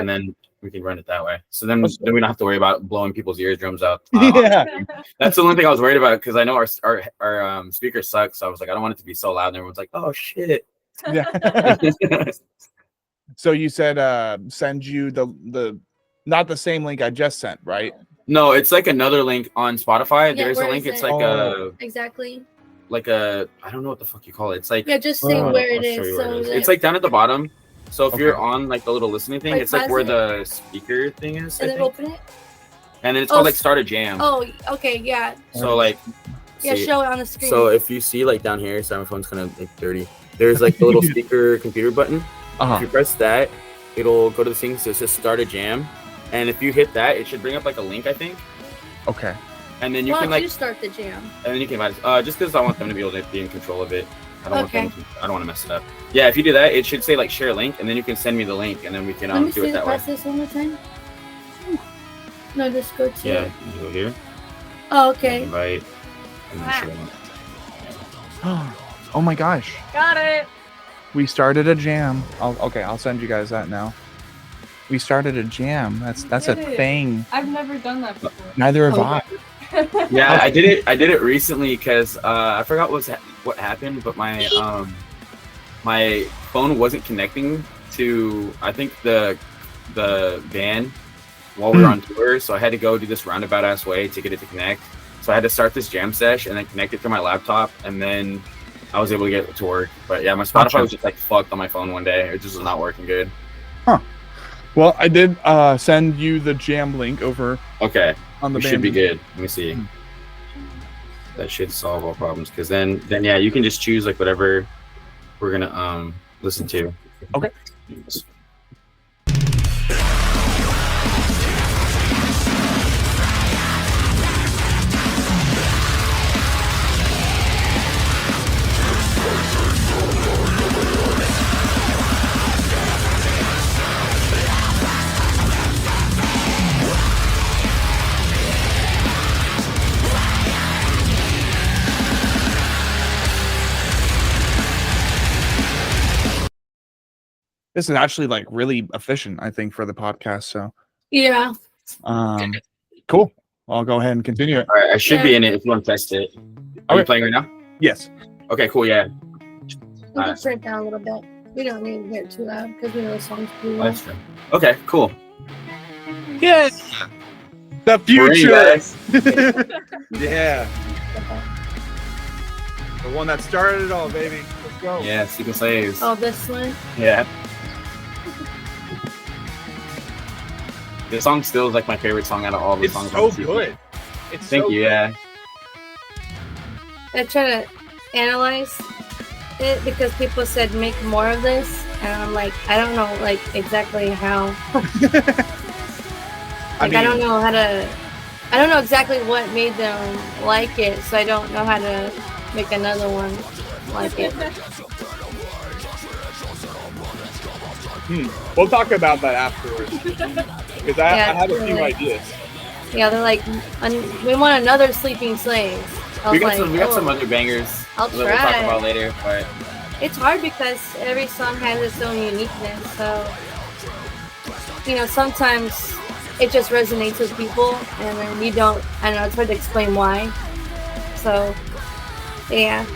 and then we can run it that way. So then we don't have to worry about blowing people's eardrums out. That's the only thing I was worried about because I know our speakers suck. So I was like, I don't want it to be so loud. And everyone's like, oh shit. Yeah. So you said send you the not the same link I just sent, right? No, it's like another link on Spotify. Yeah, There's a link. It's like exactly. Like I don't know what the fuck you call it. It's like just say where it is. It's like down at the bottom. So if you're on like the little listening thing, it's like where the speaker thing is. And then open it. And then it's called like start a jam. Oh, okay, yeah. So like show it on the screen. So if you see like down here, sorry, my phone's kind of like dirty. There's like the little speaker computer button. If you press that, it'll go to the thing that says start a jam. And if you hit that, it should bring up like a link, I think. Okay. And then you can like start the jam. And then you can invite us. Just because I want them to be able to be in control of it. I don't want to mess it up. Yeah, if you do that, it should say like share link, and then you can send me the link, and then we can do it that way. Press this one more time. No, just go to. Yeah, you go here. Oh, okay. Invite. And then share link. Oh my gosh. Got it. We started a jam. I'll send you guys that now. We started a jam. That's a thing. I've never done that before. Neither have I. Yeah, I did it recently because I forgot what happened, but my my phone wasn't connecting to I think the van while we were on tour, so I had to go do this roundabout ass way to get it to connect. So I had to start this jam sesh and then connect it to my laptop, and then I was able to get it to work. But yeah, my Spotify was just like fucked on my phone one day. It just was not working good. Huh. Well, I did send you the jam link over. Okay. On the should be good. Let me see. That should solve all problems, because then yeah, you can just choose like whatever we're gonna listen to. Okay. This is actually like really efficient, I think, for the podcast. So yeah. Cool. I'll go ahead and continue it. All right, I should be in it if you want to test it. Are you playing right now? Yes. Okay, cool. Yeah. We can turn it down a little bit. We don't need to hear it too loud because we know the song's pretty well. That's true. Okay, cool. Yes. The future. Yeah. The one that started it all, baby. Let's go. Yeah, Secret Slaves. Oh, this one? Yeah. This song still is like my favorite song out of all the songs. It's so good. Thank you. Yeah. I try to analyze it because people said make more of this, and I'm like, I don't know, like exactly how. I don't know how to. I don't know exactly what made them like it, so I don't know how to make another one like it. We'll talk about that afterwards. Because I have a few ideas. Yeah, they're like, we want another Sleeping Slaves. We got some other bangers I'll that we'll talk about later, but it's hard because every song has its own uniqueness. So, sometimes it just resonates with people, and then we don't. I don't know. It's hard to explain why. So, yeah.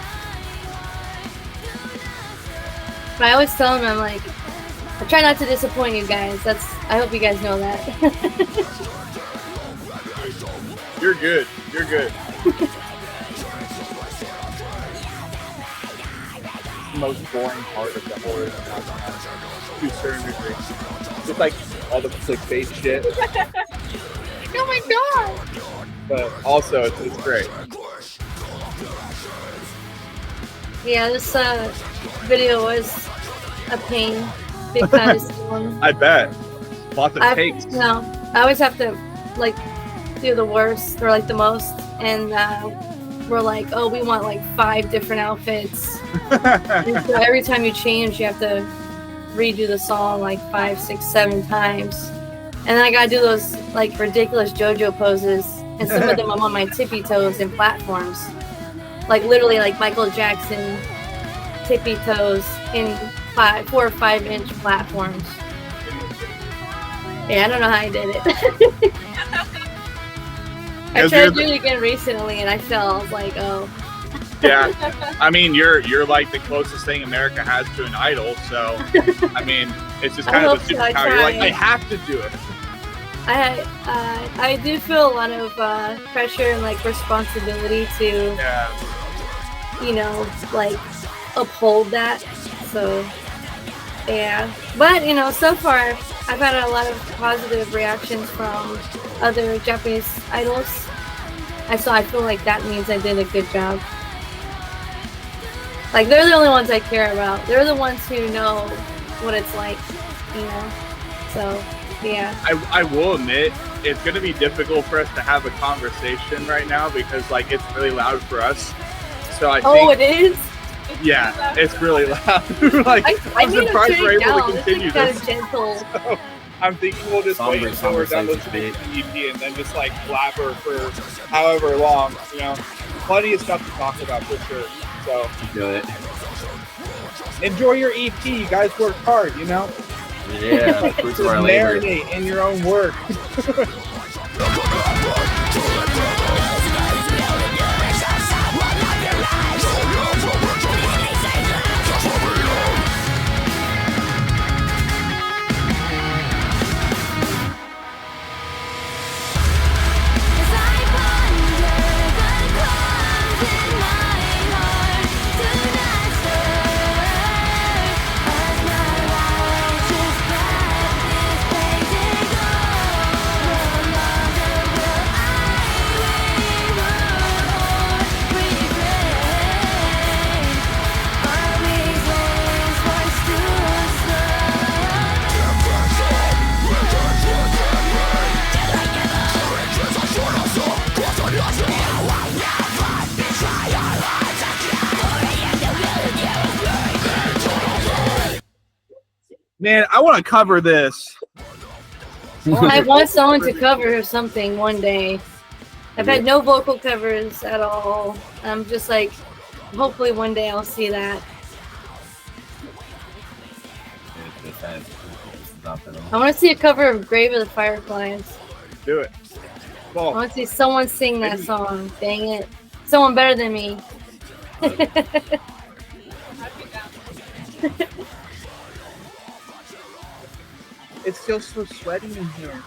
But I always tell them, I'm like, I try not to disappoint you guys. I hope you guys know that. You're good. You're good. The most boring part of the horror to a certain degree. Just like all the clickbait shit. Oh my god! But also, it's great. Yeah, this video was a pain because I bet. Lots of takes. No, I always have to like do the worst or like the most, and we're like, oh, we want like 5 different outfits. And so every time you change, you have to redo the song like 5, 6, 7 times, and then I gotta do those like ridiculous JoJo poses, and some of them I'm on my tippy toes in platforms, like literally like Michael Jackson tippy toes in 4 or 5 inch platforms. Yeah, I don't know how I did it. I Because tried to do it again recently, and I fell. I was like, oh. Yeah, I mean, you're like the closest thing America has to an idol, so I mean, it's just kind of a hope so. I superpower. You're like, tried. I have to do it. I do feel a lot of pressure and like responsibility to, Yeah. you know, like uphold that. So yeah, but you know, so far I've had a lot of positive reactions from other Japanese idols. So I feel like that means I did a good job. Like they're the only ones I care about. They're the ones who know what it's like, you know. So yeah. I will admit it's going to be difficult for us to have a conversation right now because like it's really loud for us. So I think. Oh, it is. Yeah, it's really loud. Like I'm need to surprised turn we're it able down. to continue It's like this. kinda gentle. So, I'm thinking we'll just wait until we're done Somber listening to the EP and then just like blabber for however long. You know, plenty of stuff to talk about for sure. So Do it. enjoy your EP. You guys worked hard. You know. Yeah, fruits Just of our labor. marinate in your own work. Man, I want to cover this. I want someone to cover something one day. I've had no vocal covers at all. I'm just like, hopefully one day I'll see that. I want to see a cover of Grave of the Fireflies. Do it. I Well, want to see someone sing that song. Dang it. Someone better than me. it's still so sweaty in here.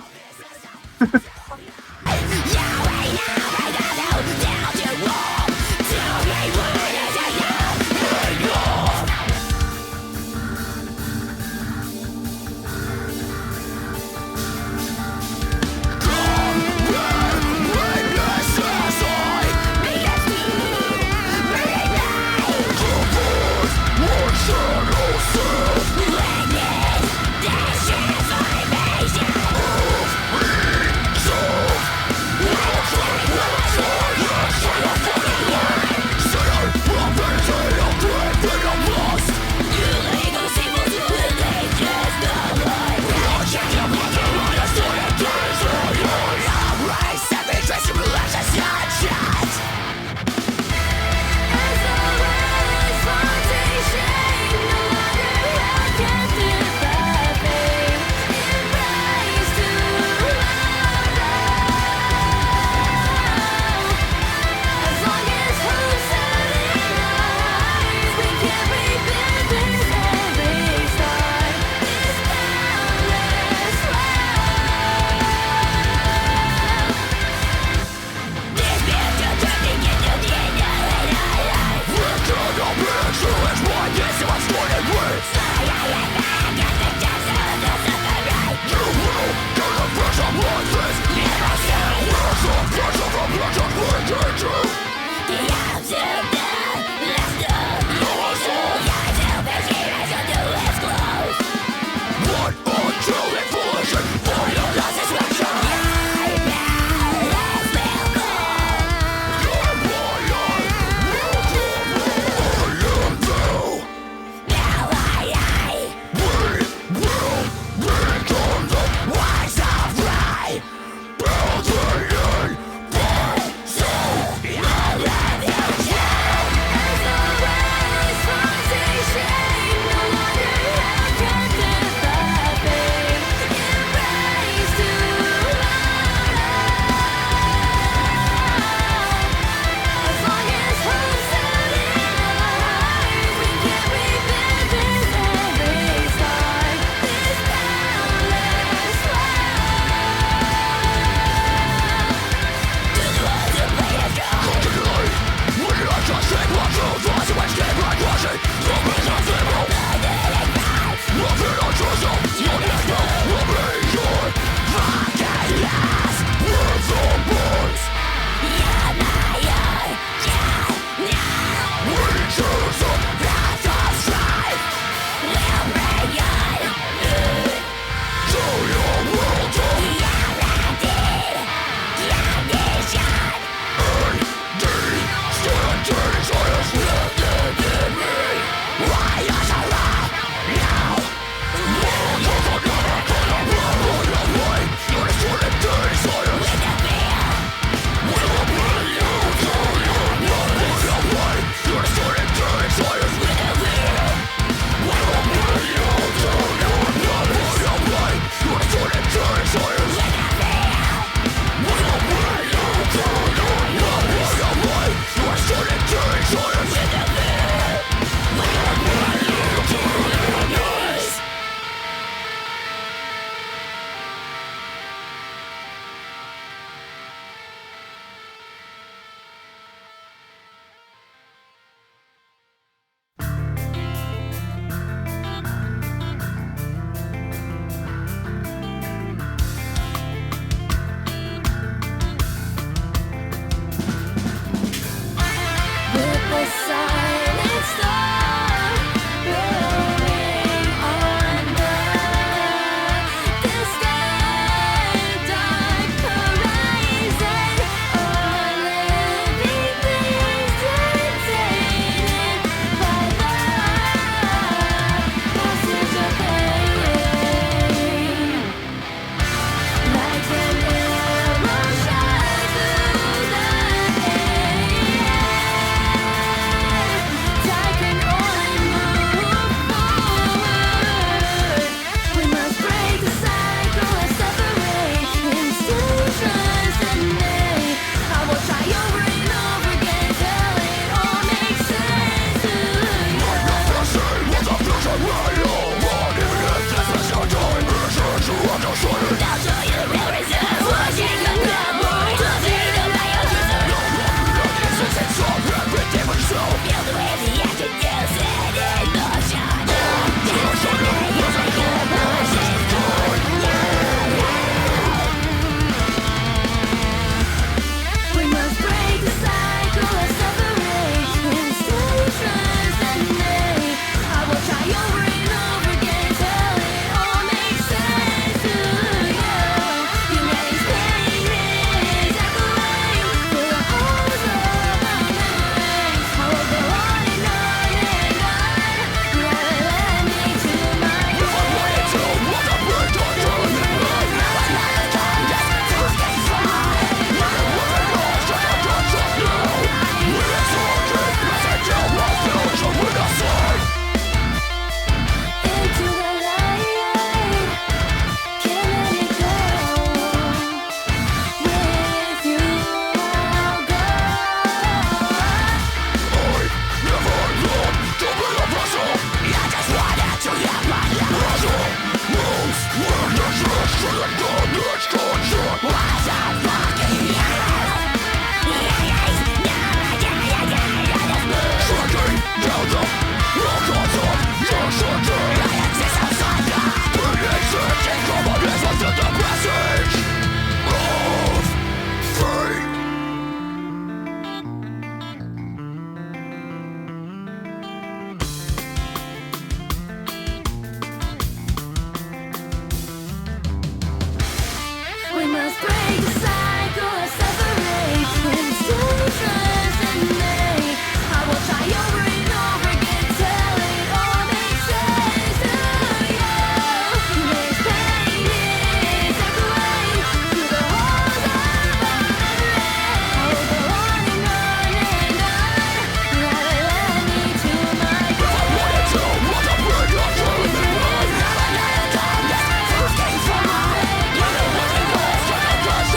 Crush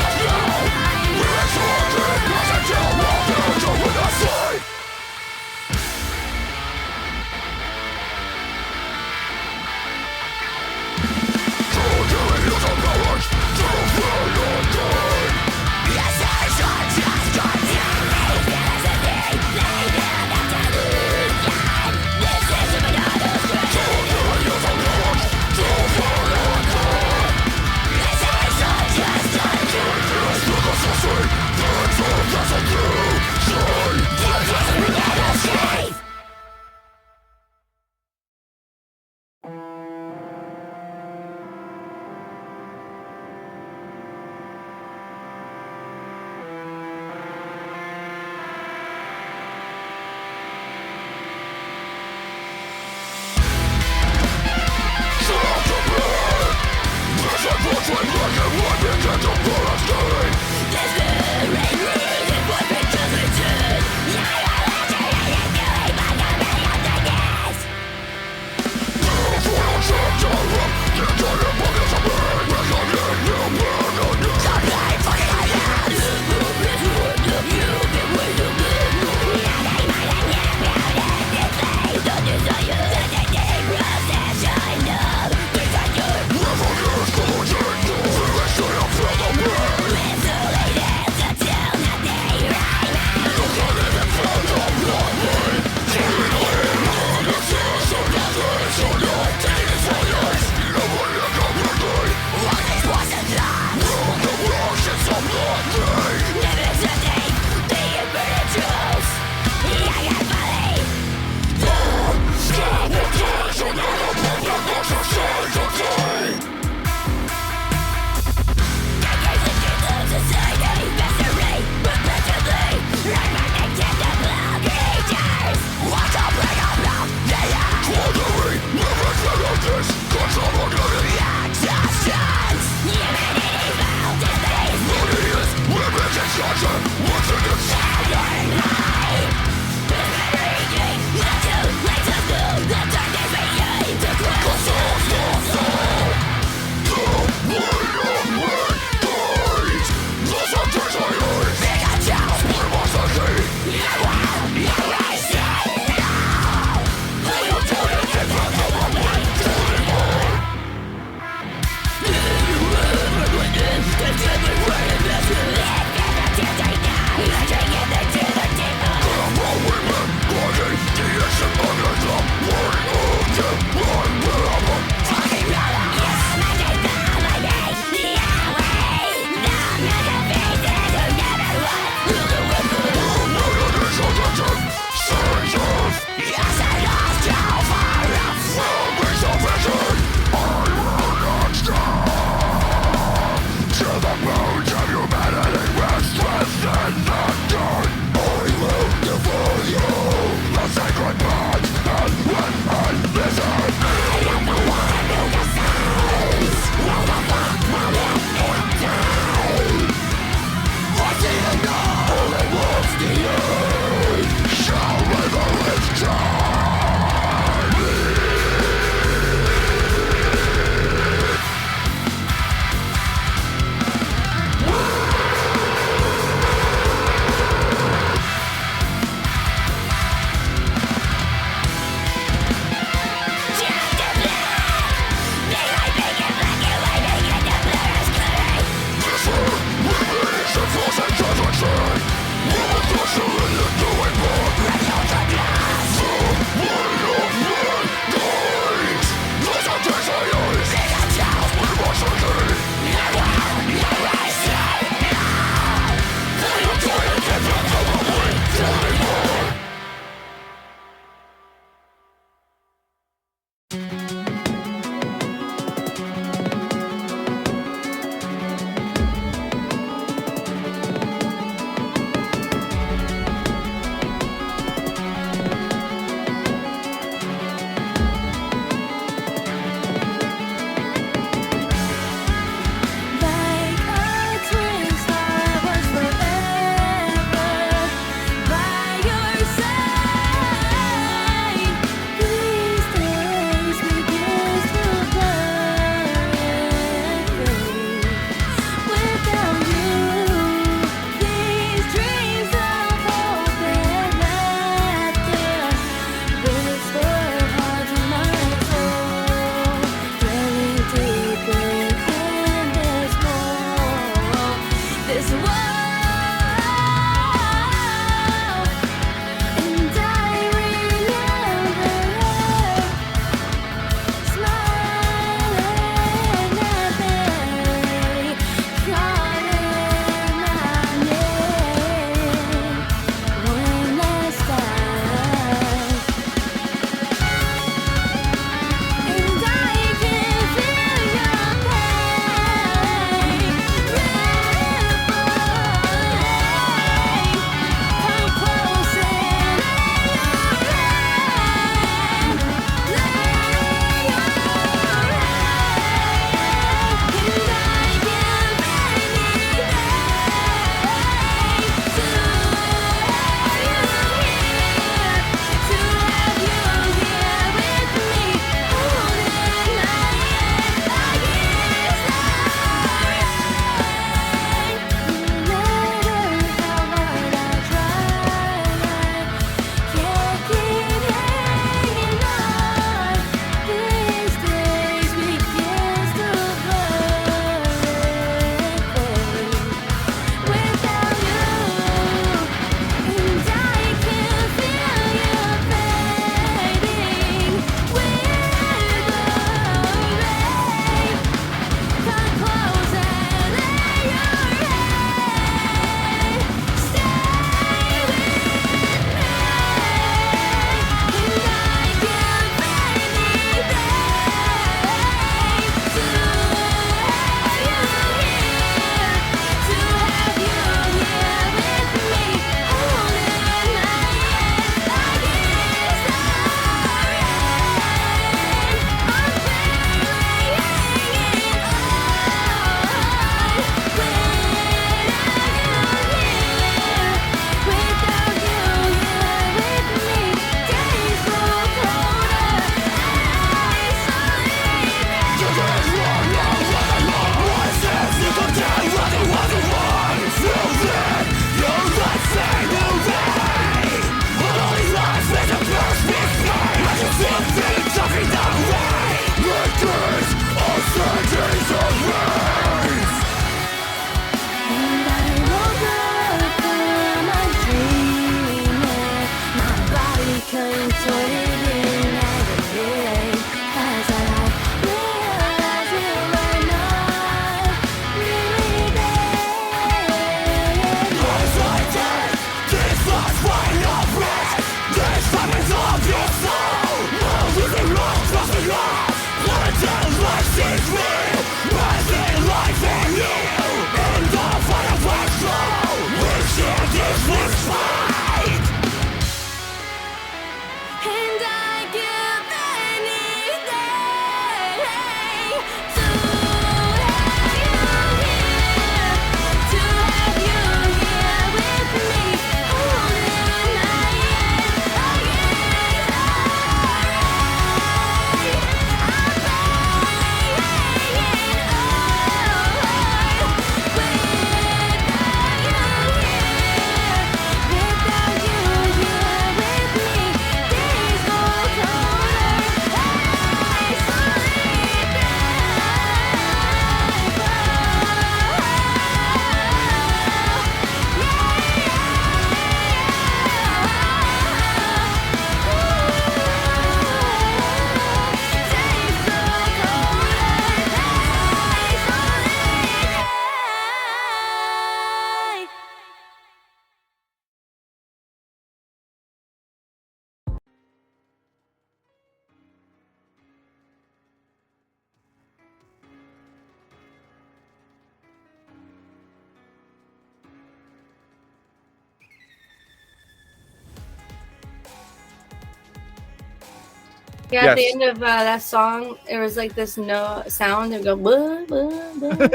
Yeah, at the end of that song, there was like this no sound. It would go, blah, blah, blah.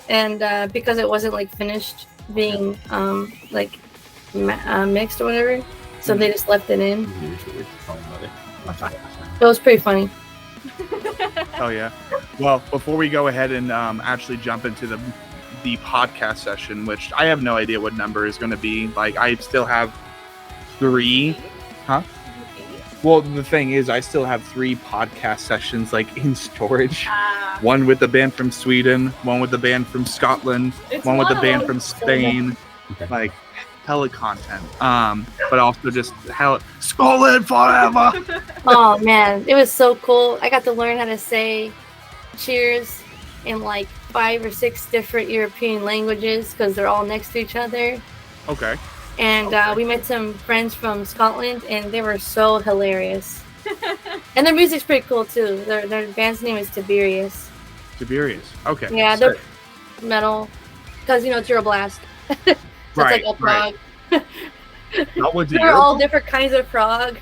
And because it wasn't like finished being like mixed or whatever, so they just left it in. It was pretty funny. Oh yeah. Well, before we go ahead and actually jump into the podcast session, which I have no idea what number is going to be. Like, I still have 3. Huh? Well, the thing is, I still have 3 podcast sessions like in storage. One with the band from Sweden, one with the band from Scotland, one with the band from Spain. Like, hella content. But also just Scotland forever. Oh man, it was so cool. I got to learn how to say cheers in like 5 or 6 different European languages because they're all next to each other. Okay. And we met some friends from Scotland, and they were so hilarious. And their music's pretty cool too. Their band's name is Tiberius. Tiberius. Okay. Yeah, they're metal because it's Euroblast. So right. It's like a prog. Right. They're all different kinds of prog.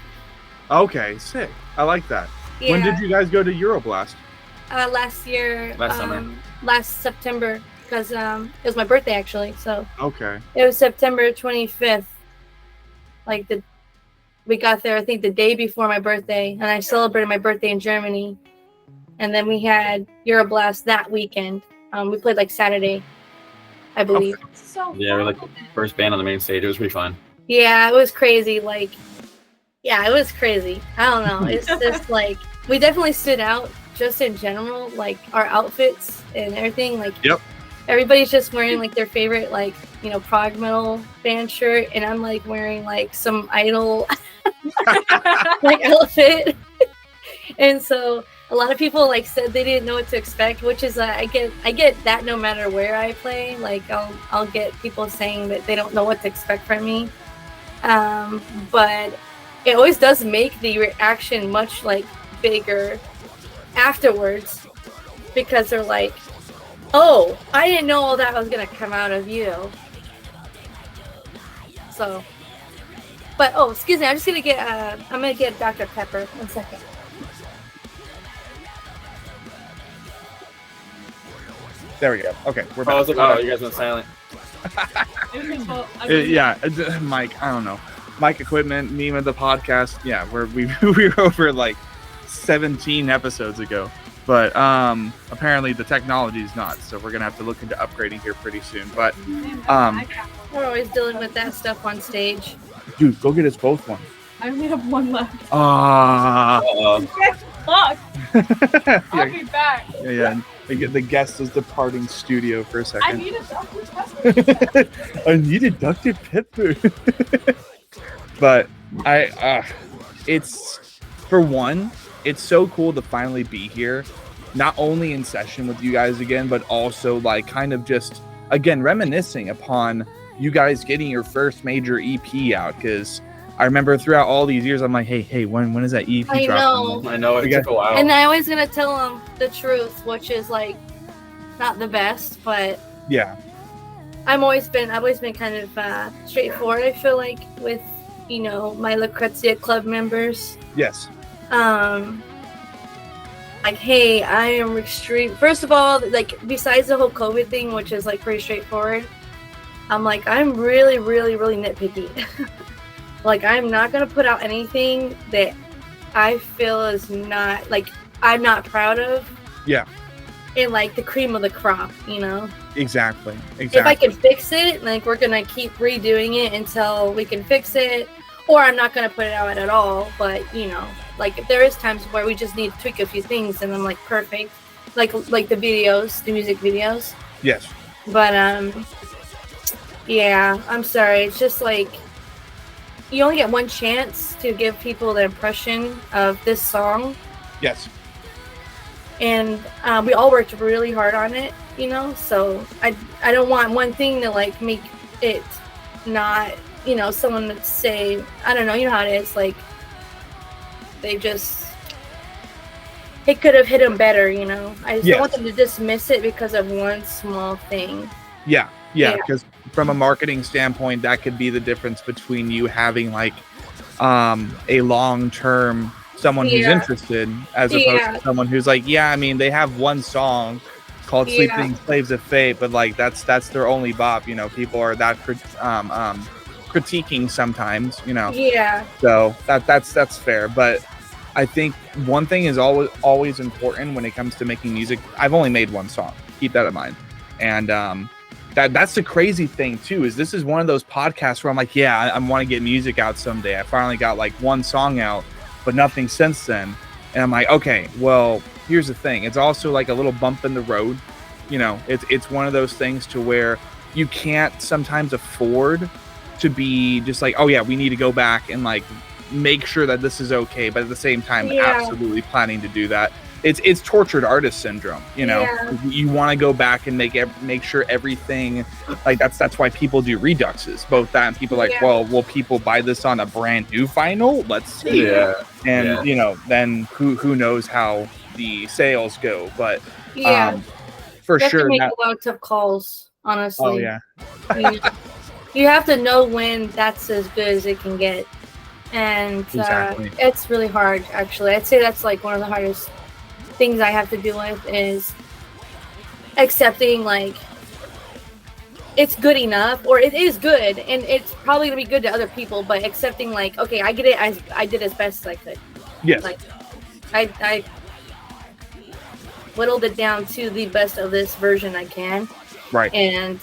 Okay, sick. I like that. Yeah. When did you guys go to Euroblast? Last year. Last summer. Last September, because it was my birthday actually. So. Okay. It was September 25th. We got there, I think, the day before my birthday, and I celebrated my birthday in Germany. And then we had Euroblast that weekend. We played like Saturday, I believe. Okay. So Yeah, we're like the first band on the main stage. It was pretty fun. Yeah, it was crazy. It was crazy. I don't know. It's just like we definitely stood out just in general, like our outfits and everything. Like, yep. Everybody's just wearing like their favorite prog metal band shirt, and I'm like wearing like some Idol like outfit. And so a lot of people like said they didn't know what to expect, which is I get that no matter where I play. Like I'll get people saying that they don't know what to expect from me. But it always does make the reaction much like bigger afterwards, because they're like, oh, I didn't know all that was gonna come out of you. So, but excuse me, I'm just gonna get I'm gonna get Dr. Pepper. 1 second. There we go. Okay, we're I back. was like, you guys went silent. Yeah, Mike. I don't know. Mic equipment, name of the podcast. Yeah, we were over like 17 episodes ago, but apparently the technology is not. So we're gonna have to look into upgrading here pretty soon. But we're always dealing with that stuff on stage. Dude, go get us both one. I only have 1 left. Yeah. I'll be back. Yeah. The guest is departing studio for a second. I need a Dr. Pepper. I needed Dr. Pepper. But it's, for one, it's so cool to finally be here, not only in session with you guys again, but also like kind of just, again, reminiscing upon you guys getting your first major EP out. Because I remember throughout all these years, I'm like, hey, when is that EP dropping? I know, it took a while. And I always gonna tell them the truth, which is like not the best, but yeah, I've always been kind of straightforward. I feel like with my Lucrecia club members. Yes. Like, hey, I am extreme. First of all, like besides the whole COVID thing, which is like pretty straightforward, I'm like, I'm really, really, really nitpicky. Like, I'm not gonna put out anything that I feel is not like I'm not proud of. Yeah. And like the cream of the crop, Exactly. If I can fix it, like we're gonna keep redoing it until we can fix it, or I'm not gonna put it out at all. But like there is times where we just need to tweak a few things, and I'm like perfect, like the music videos. Yes. But yeah, I'm sorry. It's just like you only get one chance to give people the impression of this song. Yes. And we all worked really hard on it, so I don't want one thing to like make it not, someone would say, I don't know, you know how it is, like it could have hit them better, I just don't want them to dismiss it because of one small thing. Yeah, because from a marketing standpoint, that could be the difference between you having like a long-term someone who's interested, as opposed to someone who's like, yeah, I mean, they have one song called Sleeping Slaves of Fate, but like that's their only bop. You know, people are that critiquing sometimes, you know. Yeah. So that's fair, but I think one thing is always important when it comes to making music. I've only made one song. Keep that in mind. And that's the crazy thing too, is this is one of those podcasts where I'm like, yeah, I want to get music out someday. I finally got like one song out, but nothing since then. And I'm like, okay, well, here's the thing. It's also like a little bump in the road. You know, it's one of those things to where you can't sometimes afford to be just like, oh yeah, we need to go back and like make sure that this is okay, but at the same time absolutely planning to do that. It's tortured artist syndrome, you know. You want to go back and make sure everything, like that's why people do reduxes, both that and people like, well, will people buy this on a brand new vinyl? Let's see. You know, then who knows how the sales go, but for sure make a lot of tough calls, honestly. Oh yeah. You have to know when that's as good as it can get. And it's really hard, actually. I'd say that's like one of the hardest things I have to deal with is accepting like it's good enough, or it is good and it's probably gonna be good to other people, but accepting like, okay, I get it, I did as best as I could. Yes. Like I whittled it down to the best of this version I can. Right. And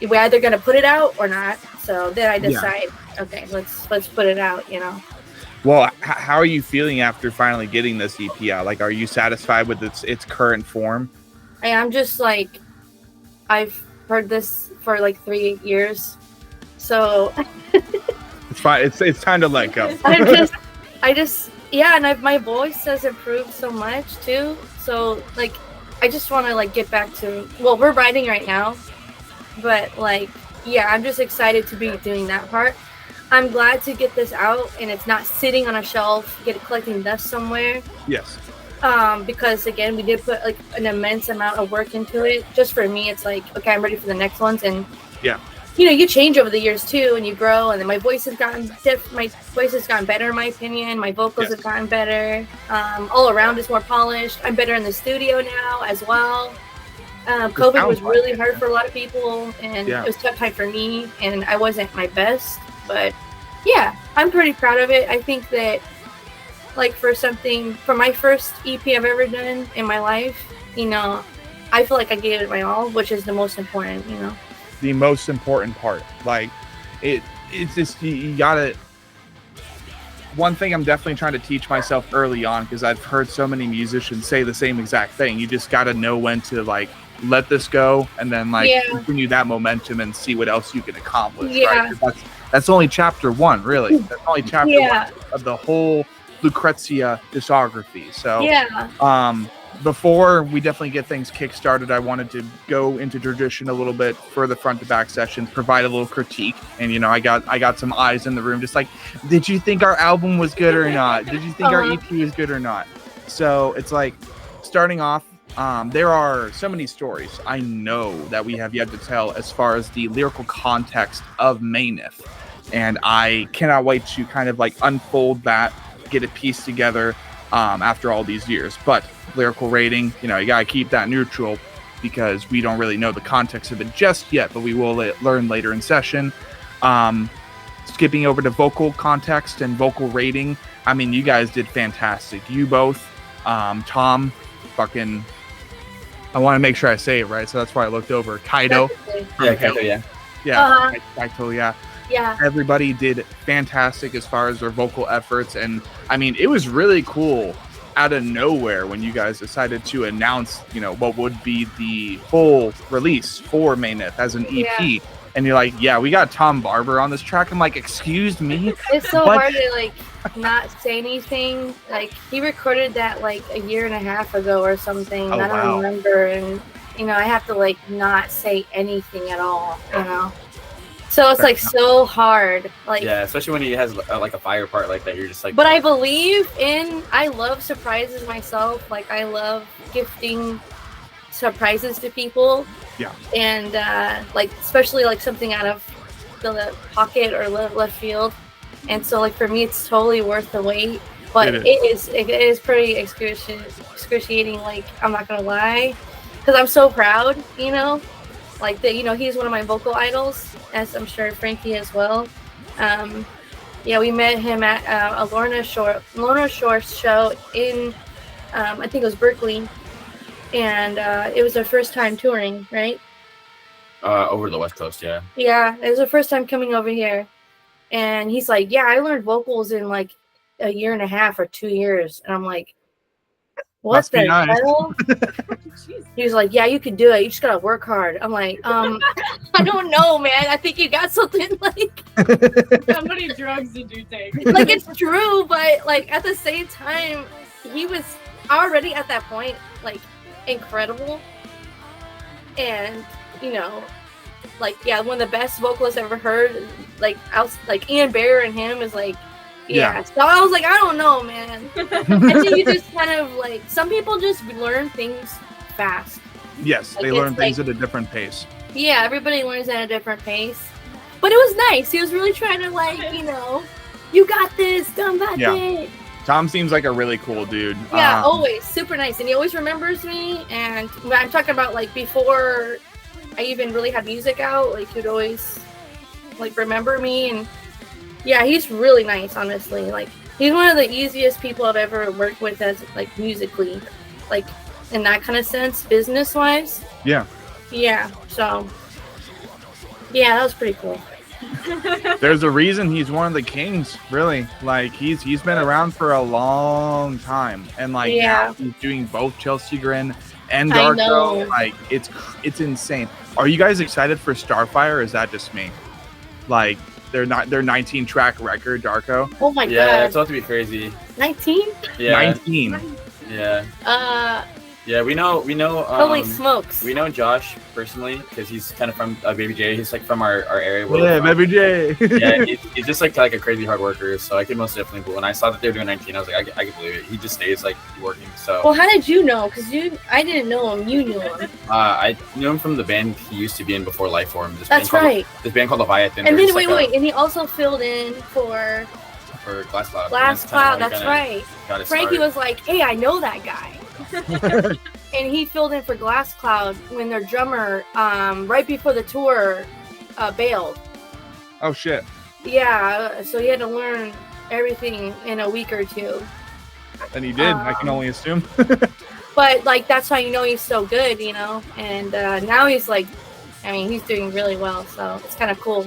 we're either gonna put it out or not. So then I decide, okay, let's put it out, you know. Well, how are you feeling after finally getting this EP out? Like, are you satisfied with its current form? I'm just like, I've heard this for like 3 years, so it's fine. It's time to let go. I just and my voice has improved so much too. So like, I just want to like get back to, well, we're writing right now, but like, I'm just excited to be doing that part. I'm glad to get this out and it's not sitting on a shelf, collecting dust somewhere. Yes. Because again, we did put like an immense amount of work into it. Just for me, it's like, okay, I'm ready for the next ones. And you know, you change over the years too, and you grow. And then my voice has gotten better, in my opinion. My vocals have gotten better. All around is more polished. I'm better in the studio now as well. COVID was really hard for a lot of people, and it was a tough time for me, and I wasn't my best. But I'm pretty proud of it. I think that, like, for my first EP I've ever done in my life, you know, I feel like I gave it my all, which is the most important, you know. The most important part. Like, it's just, you gotta. One thing I'm definitely trying to teach myself early on, because I've heard so many musicians say the same exact thing. You just gotta know when to, like, let this go and then, like, continue that momentum and see what else you can accomplish. Right? That's only chapter 1, really. That's only chapter 1 of the whole Lucrecia discography. So, before we definitely get things kick-started, I wanted to go into tradition a little bit for the front-to-back sessions, provide a little critique. And, you know, I got some eyes in the room just like, did you think our album was good or not? Did you think our EP was good or not? So, it's like, starting off, there are so many stories I know that we have yet to tell as far as the lyrical context of Meyneth. And I cannot wait to kind of like unfold that, get it pieced together after all these years. But lyrical rating, you know, you gotta keep that neutral because we don't really know the context of it just yet, but we will learn later in session. Skipping over to vocal context and vocal rating, I mean, you guys did fantastic. You both, Tom, fucking, I want to make sure I say it right, so that's why I looked over. Kaito. Kaito, Kaito. Everybody did fantastic as far as their vocal efforts, and I mean, it was really cool out of nowhere when you guys decided to announce, you know, what would be the full release for Meyneth as an EP. And you're like, we got Tom Barber on this track. I'm like, excuse me? It's so hard to, like, not say anything. Like, he recorded that, like, a year and a half ago or something. I don't remember. And, you know, I have to, like, not say anything at all, you know? So it's, like, so hard. Like, especially when he has, like, a fire part like that. You're just like... But I love surprises myself. Like, I love gifting surprises to people. And like, especially like something out of the pocket or left field. And so, like, for me, it's totally worth the wait. But it is pretty excruciating. Like, I'm not gonna lie, because I'm so proud, you know. Like that, you know, he's one of my vocal idols, as I'm sure Frankie as well. Yeah, we met him at a Lorna Shore show in, I think it was Berkeley, and it was our first time touring, right? Over the West Coast, yeah. Yeah, it was our first time coming over here, and he's like, "Yeah, I learned vocals in like a year and a half or 2 years," and I'm like, "What Must be the nice. hell?" He was like, "Yeah, you can do it. You just gotta work hard." I'm like, I don't know, man. I think you got something like How many drugs did you take? like it's true, but like at the same time, he was already at that point like incredible, and you know, like yeah, one of the best vocalists I've ever heard. Like Ian Bear and him is like. Yeah. So I was like, I don't know, man. I think you just kind of like some people just learn things fast. Yes, Like, they learn it's things like- at a different pace. Yeah, everybody learns at a different pace. But it was nice. He was really trying to like, you know, you got this, done that Yeah. thing. Tom seems like a really cool dude. Yeah, always super nice, and he always remembers me. And when I'm talking about like before I even really had music out, like he'd always like remember me. And yeah, he's really nice, honestly. Like he's one of the easiest people I've ever worked with as like musically, like in that kind of sense, business wise. Yeah. Yeah, so yeah, that was pretty cool. There's a reason he's one of the kings, really. Like he's been around for a long time, and like Yeah. now he's doing both Chelsea Grin and I know. Darko. Like it's insane. Are you guys excited for Starfire? Or is that just me? Like their 19-track record, Darko. Oh my Yeah, it's god, about to be crazy. 19? Yeah, 19. yeah, yeah. We know. Holy smokes! We know Josh personally because he's kind of from Baby J. He's like from our area. where Yeah, we're from. Baby J. Yeah, he's just like a crazy hard worker. So I could most definitely. But when I saw that they were doing 19, I was like, I can believe it. He just stays like working. So Well, how did you know? Because I didn't know him. You knew him. I knew him from the band he used to be in before Lifeform. That's right. This band called Leviathan. And They're then just wait, and he also filled in for for Glass Cloud. Glass And that's kinda Cloud. how he That's kinda right. got his Frankie start. was like, "Hey, I know that guy," and he filled in for Glass Cloud when their drummer, right before the tour, bailed. Oh shit. Yeah, so he had to learn everything in a week or two. And he did. I can only assume. But like that's how you know he's so good, you know. And now he's like, I mean, he's doing really well. So it's kind of cool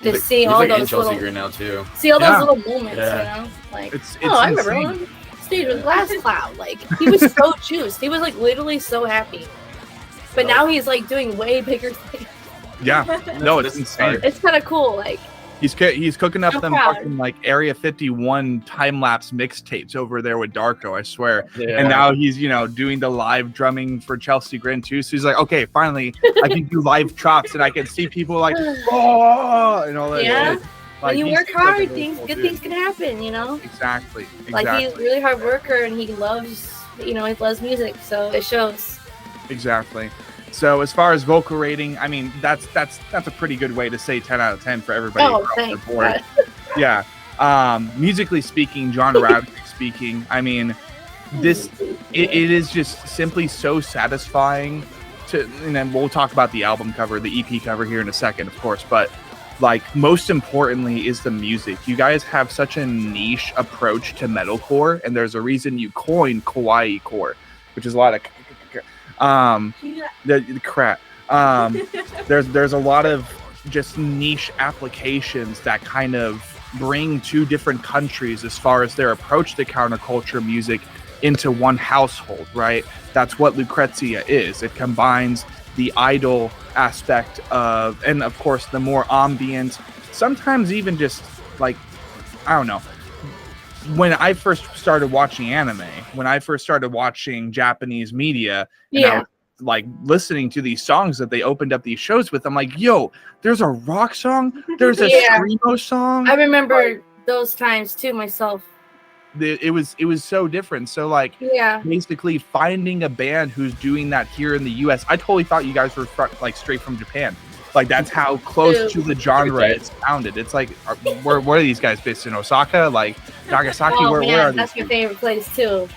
to He's see he's all like in those Chelsea little, Green now too. see all those Yeah. little moments, Yeah. you know. Like, It's I remember insane. on stage with Glass Cloud. Like he was so juiced. He was like literally so happy. But now he's like doing way bigger things. Yeah. No, it's This is insane. hard. It's kind of cool. Like He's cooking up I'm them proud. fucking like Area 51 time lapse mixtapes over there with Darko, I swear. Yeah. And now he's doing the live drumming for Chelsea Grin too. So he's like, okay, finally I can do live chops and I can see people like oh and all that. Yeah. shit. when Like, you he's work such a hard, really things cool good dude. things can happen, you know. Exactly. Like he's a really hard worker and he loves, he loves music, so it shows. Exactly. So as far as vocal rating, I mean that's a pretty good way to say 10 out of 10 for everybody Oh, across thanks. the board. Yeah. Musically speaking, genre-radically speaking, I mean, it is just simply so satisfying to, and then we'll talk about the album cover, the EP cover here in a second, of course, but like most importantly is the music. You guys have such a niche approach to metalcore, and there's a reason you coined kawaii core, which is a lot of the crap. There's a lot of just niche applications that kind of bring two different countries as far as their approach to counterculture music into one household, right? That's what Lucrecia is. It combines the idol aspect of, and of course the more ambient, sometimes even just like, I don't know. When I first started watching anime, when I first started watching Japanese media, and I Yeah. was like listening to these songs that they opened up these shows with, I'm like, yo, there's a rock song, there's a Yeah. screamo song. I remember those times too myself. It was so different. So like Yeah. basically finding a band who's doing that here in the US. I totally thought you guys were like straight from Japan. Like that's how close to the genre it's founded. It's like, where are these guys based in Osaka? Like Nagasaki? Oh where man, are that's these? my favorite place too.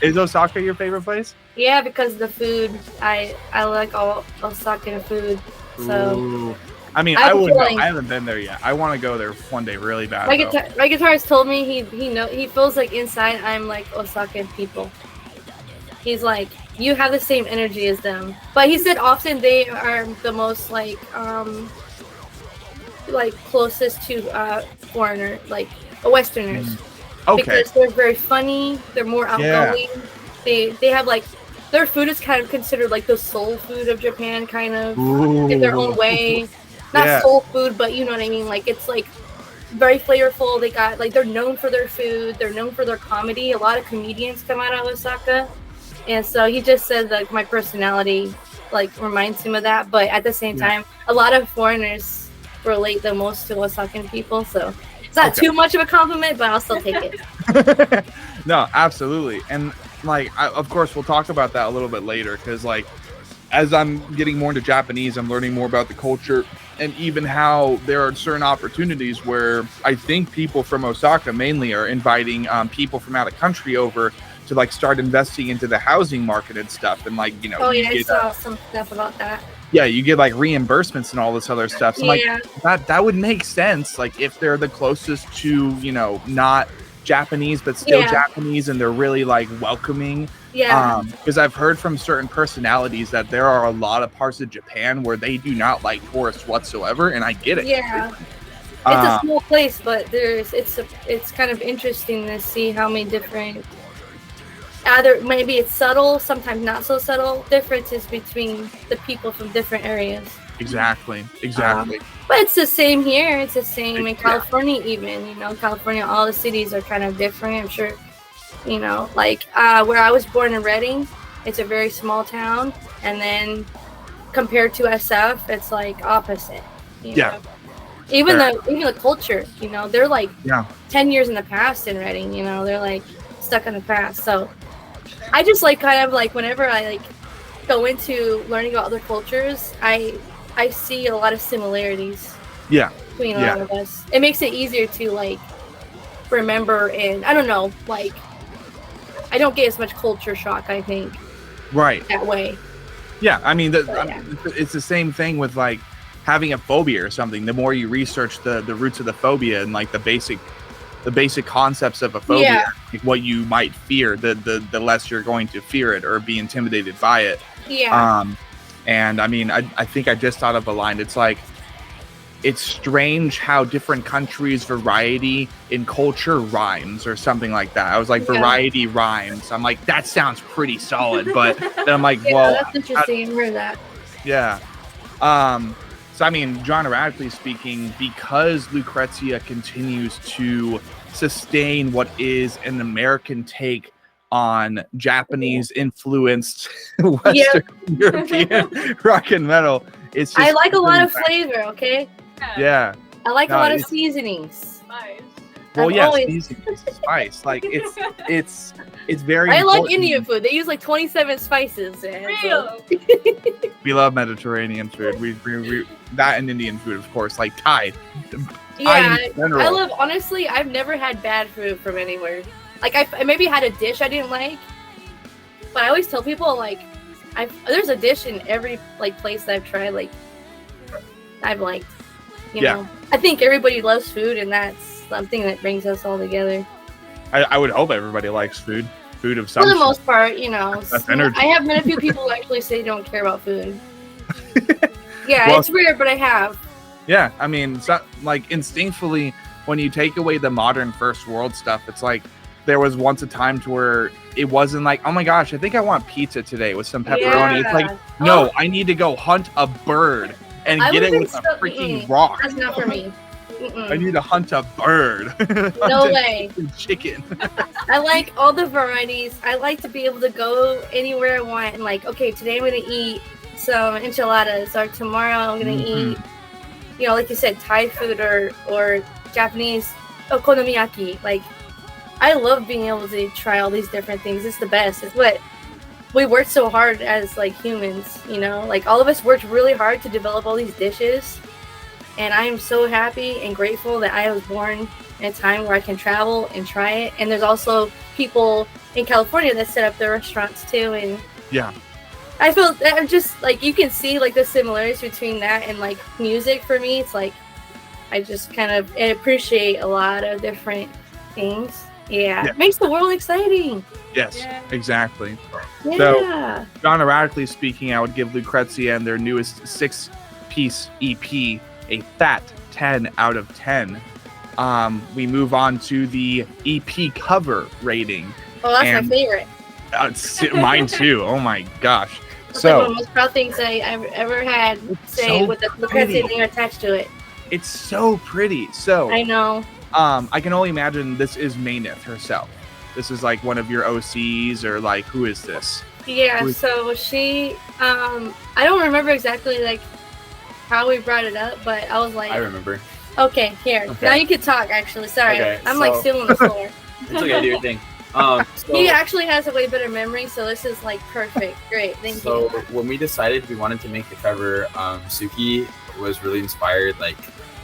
Is Osaka your favorite place? Yeah, because of the food. I like all Osaka food. So Ooh. I mean, I I have a would know. feeling- I haven't been there yet. I want to go there one day really bad. my though. guitarist told me he feels like inside I'm like Osaka people. He's like, you have the same energy as them. But he said often they are the most like closest to foreigner, like Westerners. Okay. Because they're very funny, they're more outgoing. They have like their food is kind of considered like the soul food of Japan, kind of in their own way. Not Yeah. soul food, but you know what I mean. Like it's like very flavorful. They got like they're known for their food. They're known for their comedy. A lot of comedians come out of Osaka, and so he just said like my personality like reminds him of that. But at the same time, a lot of foreigners relate the most to Osakan people. So it's not too much of a compliment, but I'll still take it. No, absolutely. And like, of course, we'll talk about that a little bit later because like, as I'm getting more into Japanese, I'm learning more about the culture and even how there are certain opportunities where I think people from Osaka mainly are inviting people from out of country over to like start investing into the housing market and stuff. And like, you know, Oh you yeah, I get, saw some stuff about that. yeah, you get like reimbursements and all this other stuff. So Yeah. like that would make sense. Like if they're the closest to, you know, not Japanese, but still Yeah. Japanese and they're really like welcoming. Yeah. Because I've heard from certain personalities that there are a lot of parts of Japan where they do not like tourists whatsoever, and I get it. Yeah. It's a small place, but it's kind of interesting to see how many different either maybe it's subtle, sometimes not so subtle differences between the people from different areas. Exactly. But it's the same here. It's the same in Yeah. California even. You know, California, all the cities are kind of different. I'm sure, you know, like where I was born in Reading, it's a very small town. And then compared to SF, it's like opposite. You know? Even the culture, you know, they're like 10 years in the past in Reading, you know, they're like stuck in the past. So I just like kind of like whenever I like go into learning about other cultures, I see a lot of similarities between a lot of us. It makes it easier to like remember, and I don't know, like I don't get as much culture shock, I think. Right. That way. Yeah, I mean, it's the same thing with like having a phobia or something. The more you research the roots of the phobia and like the basic concepts of a phobia, like what you might fear, the less you're going to fear it or be intimidated by it. Yeah. And I mean, I think I just thought of a line. It's like, it's strange how different countries' variety in culture rhymes or something like that. I was like, variety rhymes. I'm like, that sounds pretty solid. But then I'm like, well, that's interesting. I heard that. Yeah. So I mean, genretically speaking, because Lucrecia continues to sustain what is an American take on Japanese influenced Western European rock and metal, it's just I like a lot of flavor, okay? Yeah. I like a lot of seasonings. Nice. Well, I've yeah, always- seasonings, spice. Like it's very. I like important. Indian food. They use like 27 spices. Man. Real. We love Mediterranean food. We that and Indian food, of course, like Thai. Yeah, in general. I love. Honestly, I've never had bad food from anywhere. Like I maybe had a dish I didn't like, but I always tell people like, there's a dish in every like place that I've tried like I've liked. You know, I think everybody loves food, and that's something that brings us all together. I would hope everybody likes food of some For the sort. most part, you know. That's energy. I have met a few people who actually say they don't care about food. Yeah, Well- it's weird, but I have. Yeah, I mean, so, like instinctively, when you take away the modern first world stuff, it's like there was once a time to where it wasn't like, oh my gosh, I think I want pizza today with some pepperoni. Yeah. It's like, no, I need to go hunt a bird and I get it wouldn't with a so- freaking rock. That's not for me. I need to hunt a bird. No way. Chicken. I like all the varieties. I like to be able to go anywhere I want and like, okay, today I'm gonna eat some enchiladas, or tomorrow I'm gonna eat, you know, like you said, Thai food or Japanese okonomiyaki. Like, I love being able to try all these different things. It's the best. It's what we worked so hard as like humans, you know, like all of us worked really hard to develop all these dishes, and I am so happy and grateful that I was born in a time where I can travel and try it. And there's also people in California that set up their restaurants too, and Yeah. I feel that I'm just like, you can see like the similarities between that and like music. For me, it's like I just kind of appreciate a lot of different things. Yeah. It makes the world exciting. Yes, Yeah. exactly. Yeah. So, genre-radically speaking, I would give Lucrecia and their newest 6-piece EP a fat 10 out of 10. We move on to the EP cover rating. Oh, that's and- my favorite. Mine too. Oh my gosh. That's like one of So the most proud things I've ever had say so with the Lucrecia pretty. name attached to it. it's so pretty. So I know. I can only imagine this is Meyneth herself. This is like one of your OCs, or like, who is this? Yeah, Who is- so she, I don't remember exactly like how we brought it up, but I was like, I remember. okay, here. Okay. Now you can talk, actually. Sorry. Okay, I'm like so- still on the floor. It's okay, do your thing. So, He actually has a way better memory, so this is like perfect. Great, thank so you. when we decided we wanted to make the cover, Suki was really inspired, like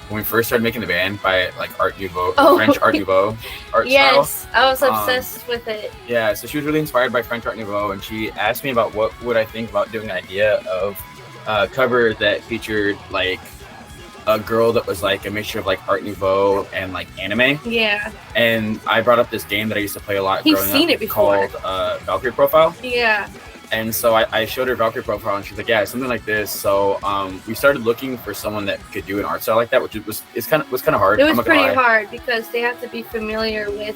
when we first started making the band, by like Art Nouveau, Oh. French Art Nouveau art style. Yes, I was Um, obsessed with it. Yeah, so she was really inspired by French Art Nouveau, and she asked me about what would I think about doing an idea of a cover that featured like a girl that was like a mixture of like Art Nouveau and like anime. Yeah, And I brought up this game that I used to play a lot He's growing seen up it before. called Valkyrie Profile. yeah. And so I showed her Valkyrie Profile, and she's like, yeah, something like this. So we started looking for someone that could do an art style like that, which was kind of hard. It I'm was not gonna pretty lie. hard because they have to be familiar with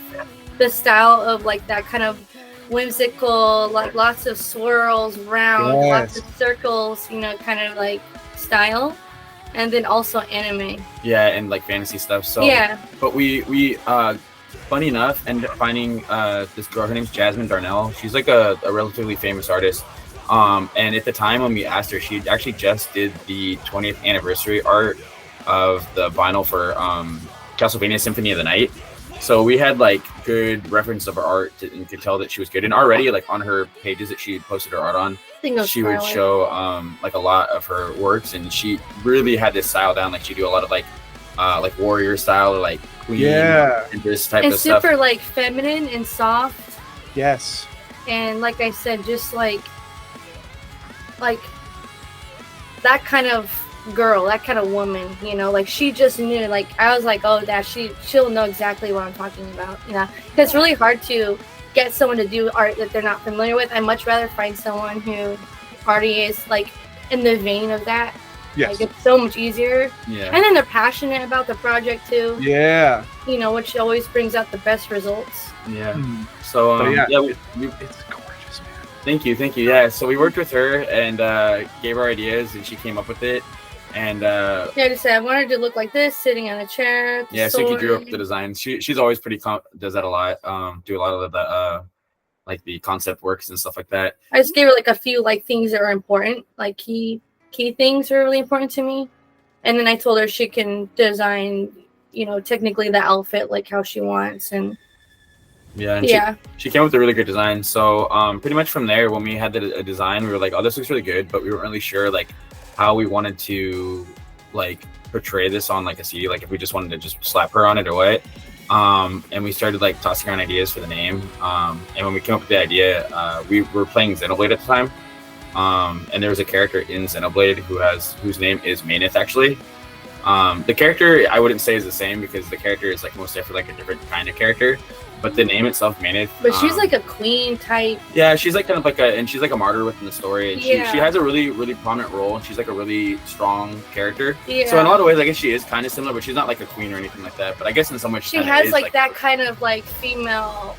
the style of like that kind of whimsical, like lots of swirls, round, lots Yes. of circles, you know, kind of like style. And then also anime. Yeah, and like fantasy stuff. So Yeah. But we funny enough, ended up finding this girl. Her name's Jasmine Darnell. She's like a relatively famous artist. And at the time when we asked her, she actually just did the 20th anniversary art of the vinyl for Castlevania Symphony of the Night. So we had like good reference of her art, and could tell that she was good. And already, like on her pages that she posted her art on, I think it was she would Scarlet. show like a lot of her works, and she really had this style down. Like she do a lot of like warrior style, or like queen, Yeah. and this type And of stuff. super like feminine and soft. Yes. And like I said, just like that kind of girl, that kind of woman, you know, like she just knew. Like I was like, oh, that she'll know exactly what I'm talking about, you know. It's really hard to get someone to do art that they're not familiar with. I'd much rather find someone who already is like in the vein of that. Yes. Like it's so much easier, Yeah. and then they're passionate about the project too. Yeah. You know, which always brings out the best results. Yeah. Hmm. So But yeah. we It's gorgeous, man. thank you. Yeah. So we worked with her and gave her ideas, and she came up with it. And Yeah, I just said I wanted to look like this, sitting on a chair. the yeah, Suki drew up sword. the design. She's always pretty does that a lot. Do a lot of the like the concept works and stuff like that. I just gave her like a few like things that are important, like key things are really important to me. And then I told her she can design, you know, technically the outfit like how she wants. And Yeah. And yeah, She came up with a really good design. So pretty much from there, when we had the design, we were like, oh, this looks really good, but we weren't really sure like how we wanted to like portray this on like a CD, like if we just wanted to just slap her on it or what. And we started like tossing around ideas for the name. And when we came up with the idea, we were playing Xenoblade at the time. And there was a character in Xenoblade whose name is Meyneth, actually. The character I wouldn't say is the same, because the character is like most definitely like a different kind of character. But the name itself, Meyneth. but she's like a queen type. Yeah, she's like kind of like and she's like a martyr within the story, and Yeah. she has a really, really prominent role, and she's like a really strong character. Yeah. So in a lot of ways, I guess she is kind of similar, but she's not like a queen or anything like that. But I guess in some ways She kinda has is, like that kind of like female,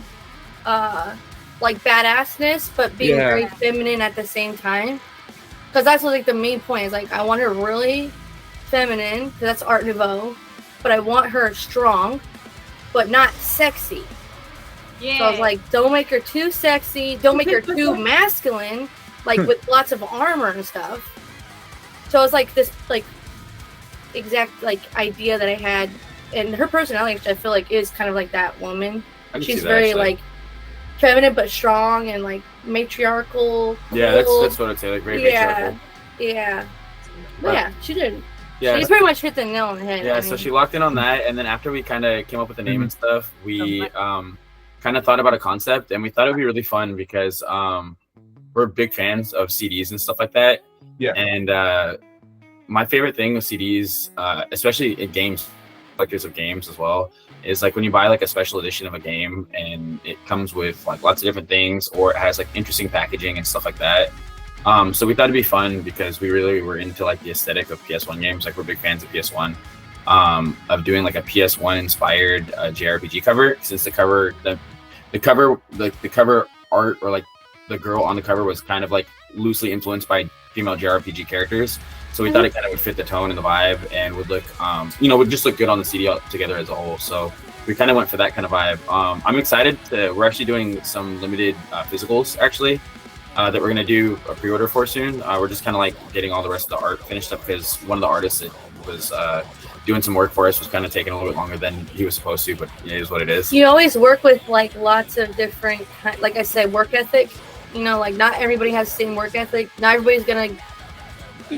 like badassness, but being Yeah. very feminine at the same time. Because that's like the main point. Is like I want her really feminine, because that's Art Nouveau, but I want her strong, but not sexy. Yeah. So I was like, don't make her too sexy, don't make her too masculine, like with lots of armor and stuff. So it's like this like exact like idea that I had, and her personality, which I feel like is kind of like that woman. I can see She's that, very actually. like feminine but strong, and like matriarchal. Yeah, cool. that's what I'd say. Like very Yeah, matriarchal. yeah. But- Yeah, she did. Yeah. She pretty much hit the nail on the head. Yeah, I so mean. she locked in on that, and then after we kind of came up with the name and stuff, we kind of thought about a concept, and we thought it would be really fun because we're big fans of CDs and stuff like that. Yeah. And my favorite thing with CDs, especially in games, collectors of games as well, is like when you buy like a special edition of a game and it comes with like lots of different things, or it has like interesting packaging and stuff like that. So we thought it'd be fun because we really were into like the aesthetic of PS1 games. Like we're big fans of PS1, of doing like a PS1 inspired JRPG cover. Since the cover art, or like the girl on the cover, was kind of like loosely influenced by female JRPG characters. So we thought it kind of would fit the tone and the vibe, and would look, would just look good on the CD together as a whole. So we kind of went for that kind of vibe. I'm excited we're actually doing some limited physicals actually. That we're going to do a pre-order for soon. We're just kind of like getting all the rest of the art finished up because one of the artists that was doing some work for us was kind of taking a little bit longer than he was supposed to, but it is what it is. You always work with like lots of different, like I said, work ethic. You know, like not everybody has the same work ethic. Not everybody's going to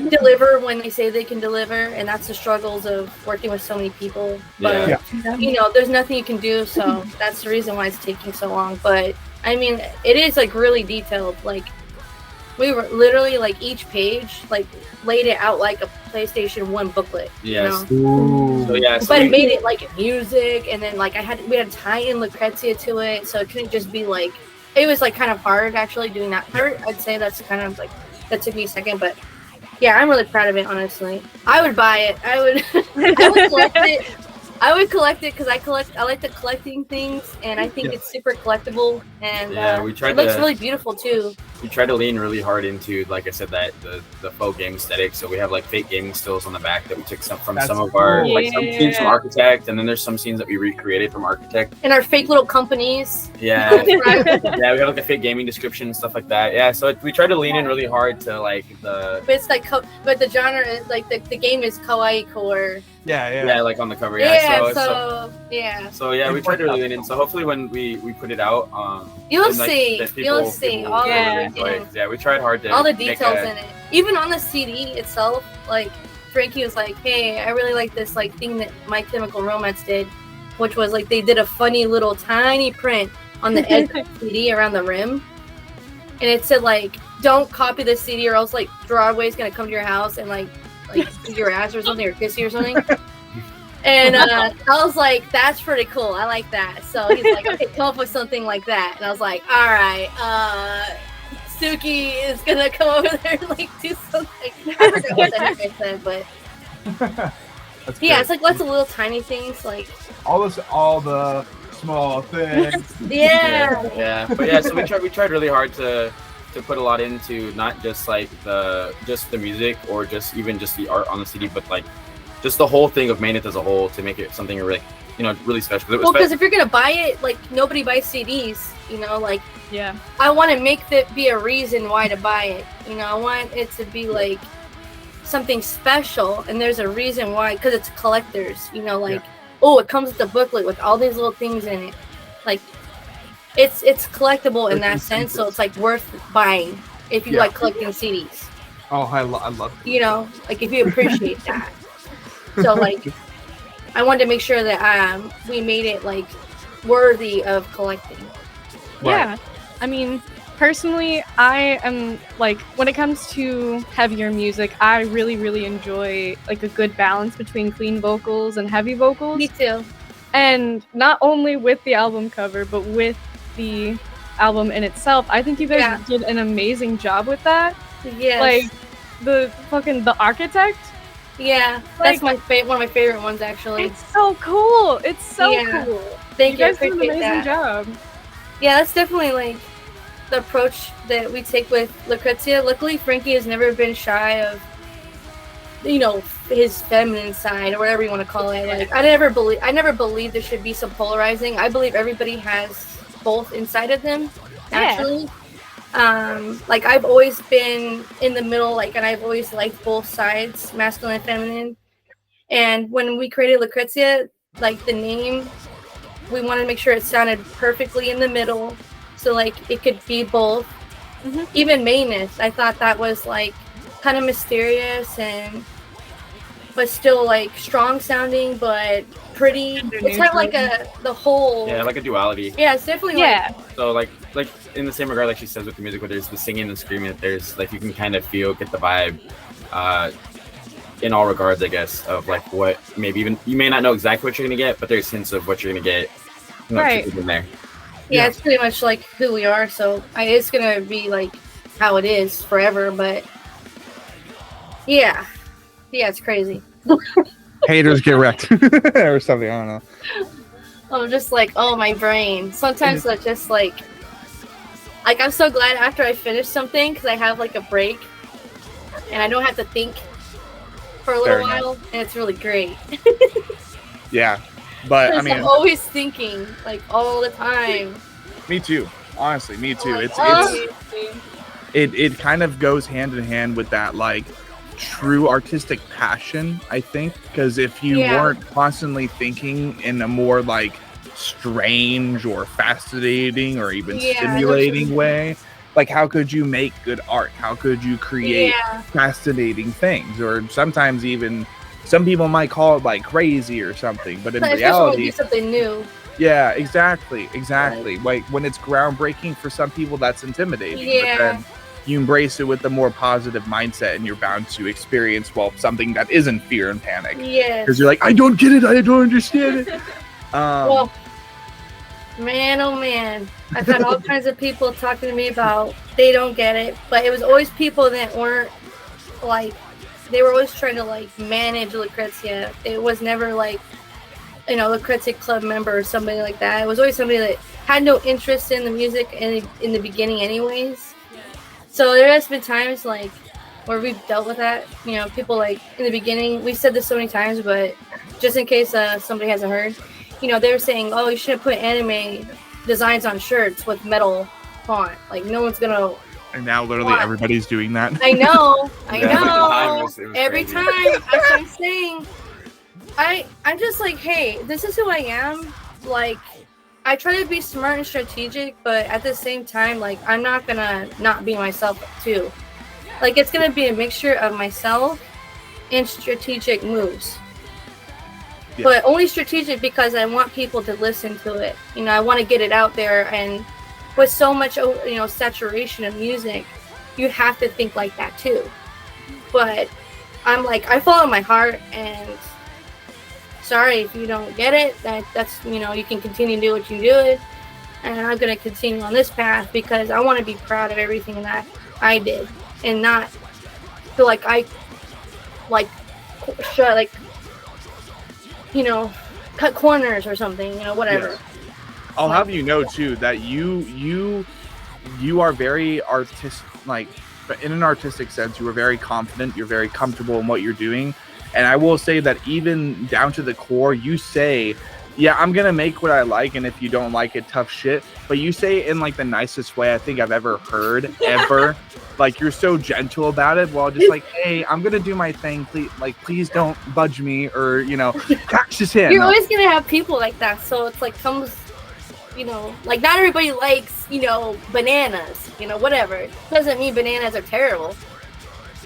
deliver when they say they can deliver, and that's the struggles of working with so many people. But, you know, there's nothing you can do, so that's the reason why it's taking so long. But I mean, it is like really detailed. Like we were literally like each page like laid it out like a PlayStation 1 booklet. Yes. You know? So yeah. But it made it like music, and then like we had to tie in Lucrecia to it, so it couldn't just be like. It was like kind of hard actually doing that part. I'd say that's kind of like that took me a second, but yeah, I'm really proud of it. Honestly, I would buy it. I would collect it. I would collect it because I like the collecting things, and I think it's super collectible, and we tried it looks really beautiful too. We try to lean really hard into, like I said, that the faux game aesthetic. So we have like fake gaming stills on the back that we took from some of our like some scenes from Architect, and then there's some scenes that we recreated from Architect. And our fake little companies. Yeah, yeah, we have like a fake gaming description and stuff like that. Yeah, so we try to lean in really hard to like the. But it's like, but the genre is like the game is kawaii core. Yeah, like on the cover. So we try to really lean in. So hopefully when we put it out, you'll like, see all we tried hard to all the details in it. Even on the CD itself, like Frankie was like, "Hey, I really like this like thing that My Chemical Romance did, which was like they did a funny little tiny print on the edge of the CD around the rim, and it said like, don't copy this CD or else like Broadway's gonna come to your house and like eat your ass or something or kiss you or something." And I was like, that's pretty cool. I like that. So he's like, okay, come up with something like that. And I was like, all right, Suki is gonna come over there and like do something. I forgot what the heck I said, but it's like lots of little tiny things, like all the small things. So we tried really hard to put a lot into not just like the music or just the art on the CD, but like just the whole thing of Meyneth as a whole to make it something really, really special. Well, because if you're gonna buy it, like nobody buys CDs, like I want to make that be a reason why to buy it. I want it to be like something special, and there's a reason why, because it's collectors. Oh, it comes with the booklet with all these little things in it, like it's collectible in that sense. So it's like worth buying if you like collecting CDs. Oh, I love it. Like if you appreciate that. So like, I wanted to make sure that we made it like worthy of collecting. Yeah, I mean, personally, I am like, when it comes to heavier music, I really, really enjoy like a good balance between clean vocals and heavy vocals. Me too. And not only with the album cover, but with the album in itself, I think you guys did an amazing job with that. Yes. Like the Architect. Yeah, that's one of my favorite ones actually. It's so cool. It's so cool. Thank you. You guys did an amazing job. Yeah, that's definitely like the approach that we take with Lucrecia. Luckily, Frankie has never been shy of, his feminine side or whatever you want to call it. Like I never believe there should be some polarizing. I believe everybody has both inside of them. Actually. Like I've always been in the middle, and I've always liked both sides, masculine and feminine. And when we created Lucrecia, like the name, we wanted to make sure it sounded perfectly in the middle, so like it could be both. even Meyneth, I thought that was like kind of mysterious but still like strong sounding, but pretty. It's kind of like the whole. Yeah, like a duality. Yeah, it's definitely So like in the same regard, like she says with the music, where there's the singing and screaming, there's like you can kind of get the vibe, in all regards, I guess, of like what maybe even you may not know exactly what you're gonna get, but there's hints of what you're gonna get. Right. In there. Yeah, it's pretty much like who we are. So it's gonna be like how it is forever. But yeah, it's crazy. Haters get wrecked or something. I don't know. I'm just like, oh, my brain. Sometimes I just like I'm so glad after I finish something because I have like a break and I don't have to think for a little while, and it's really great. Yeah, but I mean, I'm always thinking like all the time. Me too. Honestly, me too. Oh, it kind of goes hand in hand with that like true artistic passion, I think, because if you weren't constantly thinking in a more like strange or fascinating or even stimulating way, like how could you make good art? How could you create fascinating things? Or sometimes even some people might call it like crazy or something, but in reality, something new. Yeah, exactly. Right. Like when it's groundbreaking for some people, that's intimidating. Yeah. But then you embrace it with a more positive mindset, and you're bound to experience something that isn't fear and panic. Yeah. Because you're like, I don't get it. I don't understand it. Well, man, oh man, I've had all kinds of people talking to me about they don't get it, but it was always people that weren't like, they were always trying to like manage Lucrecia. It was never like, Lucrecia club member or somebody like that. It was always somebody that had no interest in the music in the beginning anyways. So there has been times like where we've dealt with that. People like in the beginning, we said this so many times, but just in case somebody hasn't heard, they were saying, oh, you shouldn't put anime designs on shirts with metal font. Like no one's gonna. And now literally everybody's doing that. I know. It was Every crazy. time, that's what I'm saying. I'm just like, hey, this is who I am. Like, I try to be smart and strategic, but at the same time, like, I'm not gonna not be myself too. Like, it's gonna be a mixture of myself and strategic moves. Yeah. But only strategic because I want people to listen to it. I want to get it out there, and with so much, saturation of music, you have to think like that too. But I'm like, I follow my heart, and sorry if you don't get it. That's you can continue to do what you do, and I'm gonna continue on this path because I want to be proud of everything that I did, and not feel like I cut corners or something. Whatever. Yes. I'll have you know too that you are very artistic. Like in an artistic sense, you are very confident. You're very comfortable in what you're doing. And I will say that even down to the core, you say, yeah, I'm going to make what I like. And if you don't like it, tough shit. But you say it in like the nicest way I think I've ever heard, ever. Like you're so gentle about it. Well, just like, hey, I'm going to do my thing. Please don't budge me or, catch his hand. You're always going to have people like that. So it's like comes, like not everybody likes, bananas, whatever. Doesn't mean bananas are terrible.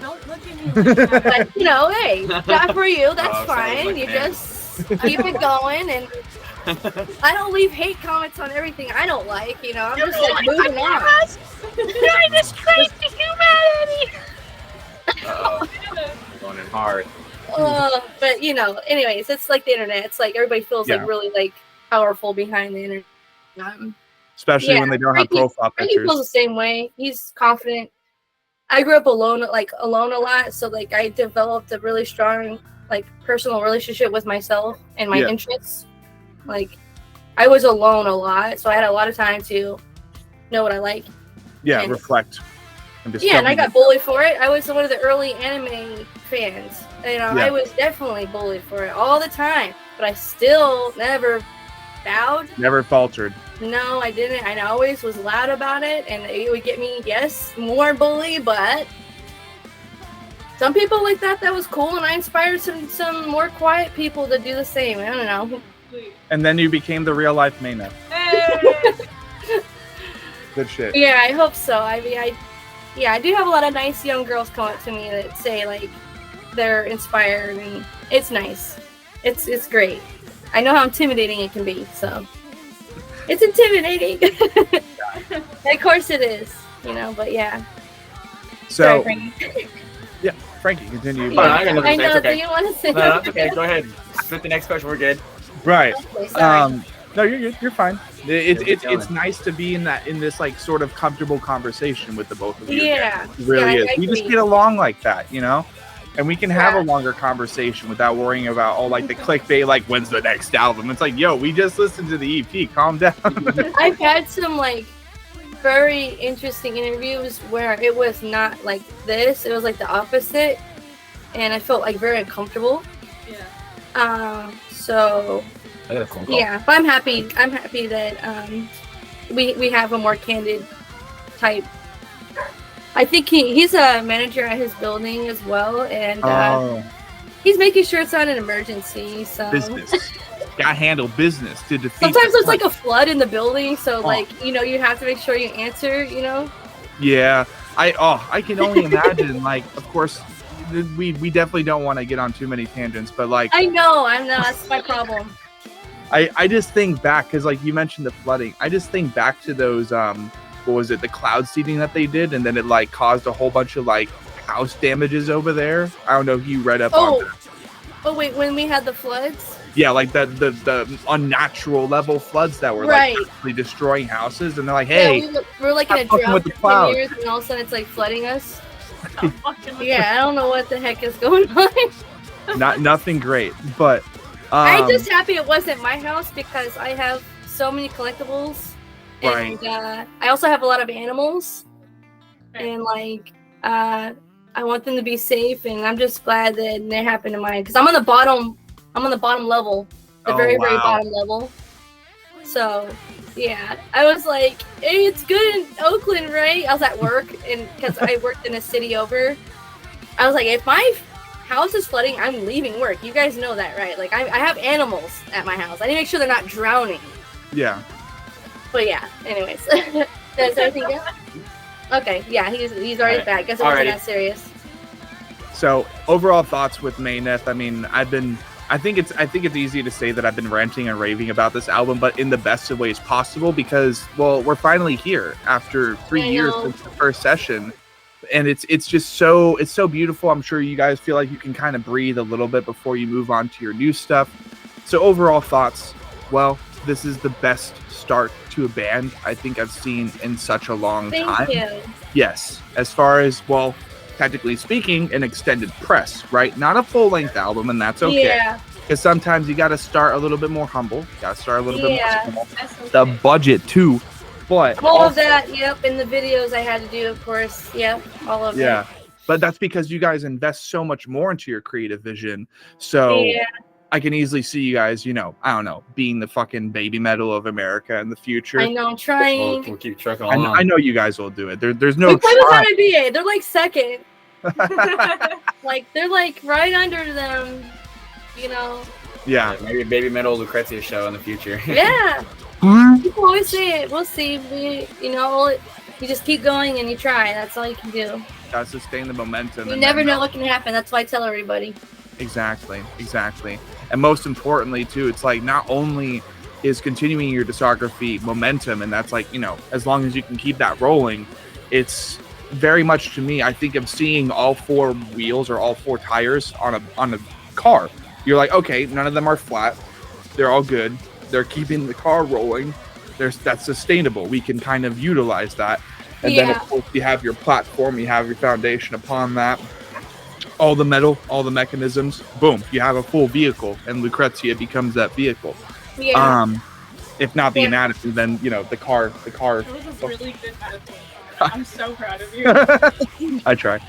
Don't look at me like that. But, hey, not for you. That's fine. Like you just keep it going. And I don't leave hate comments on everything I don't like. I'm just like moving on. I disgrace the humanity. Going in hard. But, anyways, it's like the internet. It's like everybody feels like really like powerful behind the internet. Especially when they don't have profile pictures. He feels the same way. He's confident. I grew up alone a lot, so like I developed a really strong like personal relationship with myself and my interests. Like I was alone a lot, so I had a lot of time to know what I like. Yeah, and reflect. And I got bullied for it. I was one of the early anime fans. I was definitely bullied for it all the time, but I still never bowed. Never faltered. No, I didn't. I always was loud about it, and it would get me, more bully, but some people like that was cool, and I inspired some more quiet people to do the same. I don't know. And then you became the real life Meyneth. Good shit. Yeah, I hope so. I mean, I do have a lot of nice young girls come up to me that say like they're inspired, and it's nice. It's great. I know how intimidating it can be, so it's intimidating. Of course it is, but yeah. So, Sorry, yeah, Frankie, continue. Oh, no, I got nothing I to say. know. It's okay. Do you want to say? No, that's okay. Go ahead. Spit the next question. We're good. Right. Okay, sorry. No, you're fine. It's chilling. nice to be in this like sort of comfortable conversation with the both of you. Yeah. It really Yeah, is. I We just agree. get along like that, and we can have Yeah. a longer conversation without worrying about all like the clickbait, like when's the next album. It's like, yo, we just listened to the EP. Calm down. I've had some like very interesting interviews where it was not like this. It was like the opposite, and I felt like very uncomfortable. Yeah. So I got a phone call. yeah, but I'm happy that we have a more candid type. I think he's a manager at his building as well, and he's making sure it's not an emergency. So Business. Got handle business to defeat. sometimes the there's like a flood in the building, so like you have to make sure you answer. Yeah, I can only imagine. Like, of course, we definitely don't want to get on too many tangents, but like I know, that's my problem. I just think back because like you mentioned the flooding. I just think back to those what was it, the cloud seeding that they did, and then it like caused a whole bunch of like house damages over there. I don't know if you read up on that. Oh wait, when we had the floods. Yeah, like the unnatural level floods that were Right. like actually destroying houses, and they're like, hey, Yeah, we're like in a stop fucking drought with for the cloud. 10 years, and all of a sudden it's like flooding us. Yeah, I don't know what the heck is going on. nothing great, but I'm just happy it wasn't my house because I have so many collectibles, and I also have a lot of animals, and like I want them to be safe, and I'm just glad that it happened to mine because I'm on the bottom level, the very bottom level. So yeah, I was like, hey, it's good in Oakland, right? I was at work, and because I worked in a city over, I was like, if my house is flooding, I'm leaving work. You guys know that, right? Like, I have animals at my house. I need to make sure they're not drowning. yeah. But yeah, anyways. Does everything go? Okay, yeah, he's already Alright. back. Guess it wasn't Alrighty. that serious. So overall thoughts with Meyneth. I mean, I think it's easy to say that I've been ranting and raving about this album, but in the best of ways possible because, well, we're finally here after 3 I years know. since the first session, and it's just so beautiful. I'm sure you guys feel like you can kind of breathe a little bit before you move on to your new stuff. So overall thoughts. Well, this is the best start to a band I think I've seen in such a long time. Thank you. Yes, as far as, well, technically speaking, an extended press, right? Not a full-length album, and that's okay. Yeah. Because sometimes you got to start a little bit more humble. You got to start a little bit Yeah. more small. That's okay. The budget, too. But All also- of that, yep, and the videos I had to do, of course. Yep, all of yeah. it. But that's because you guys invest so much more into your creative vision. So Yeah. I can easily see you guys, I don't know, being the fucking baby metal of America in the future. I know, I'm trying. We'll keep trucking I along. know you guys will do it. There's no We play with try. RBA. They're like second. Like, they're like right under them, Yeah. Maybe a baby metal Lucrecia show in the future. Yeah. People always say it. We'll see. You just keep going and you try. That's all you can do. Gotta sustain the momentum. You and never then- know what can happen. That's why I tell everybody. Exactly. And most importantly, too, it's like not only is continuing your discography momentum, and that's like, as long as you can keep that rolling, it's very much to me, I think of seeing all four wheels or all four tires on a car. You're like, okay, none of them are flat. They're all good. They're keeping the car rolling. That's sustainable. We can kind of utilize that. And then, of course, you have your platform, you have your foundation upon that. All the metal, all the mechanisms, boom, you have a full vehicle, and Lucrecia becomes that vehicle. Yeah. If not the Yeah. anatomy, then the car. That was a really good metaphor. I'm so proud of you. I try.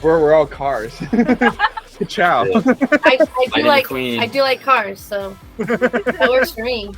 We're all cars. Ciao. Yeah. I Lightning do like McQueen. I do like cars, so that works for me.